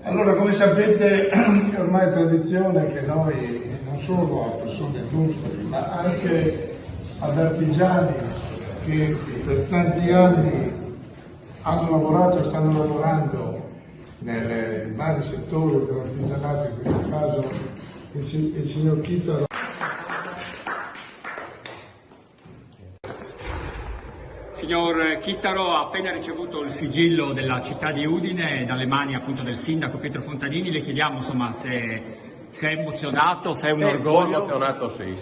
Allora, come sapete, è ormai tradizione che noi, non solo a persone illustri, ma anche ad artigiani che per tanti anni hanno lavorato e stanno lavorando nei vari settori dell'artigianato, in questo caso il signor Chittaro. Signor Chittaro ha appena ricevuto il sigillo della città di Udine dalle mani appunto del sindaco Pietro Fontanini. Le chiediamo insomma se è emozionato, se è un orgoglio. Emozionato sì,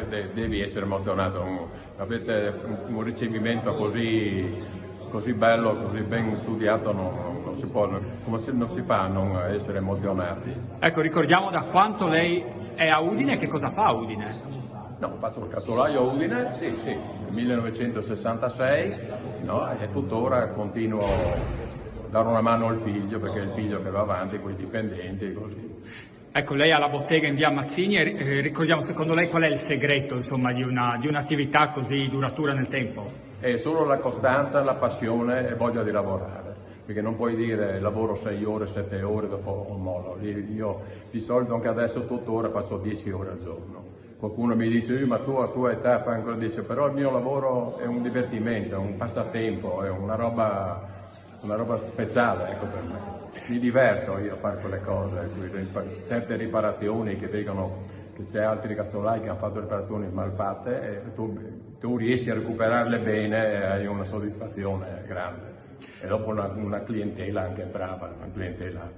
devi essere emozionato. Avete un ricevimento così bello, così ben studiato, non si può, non si fa a non essere emozionati. Ecco, ricordiamo da quanto lei è a Udine e che cosa fa a Udine. No, faccio il calzolaio a Udine, sì, nel 1966, no, e tuttora continuo a dare una mano al figlio, perché è il figlio che va avanti con i dipendenti e così. Ecco, lei ha la bottega in via Mazzini e ricordiamo, secondo lei qual è il segreto insomma, di un'attività così duratura nel tempo? È solo la costanza, la passione e voglia di lavorare, perché non puoi dire lavoro 6 ore, 7 ore, dopo mollo. Io di solito anche adesso tuttora faccio 10 ore al giorno. Qualcuno mi dice, ma tu a tua età fai ancora 10, però il mio lavoro è un divertimento, è un passatempo, è una roba speciale, ecco, per me. Mi diverto io a fare quelle cose, certe riparazioni che dicono che c'è altri cazzolai che hanno fatto riparazioni mal fatte e tu riesci a recuperarle bene e hai una soddisfazione grande. E dopo una clientela anche brava, una clientela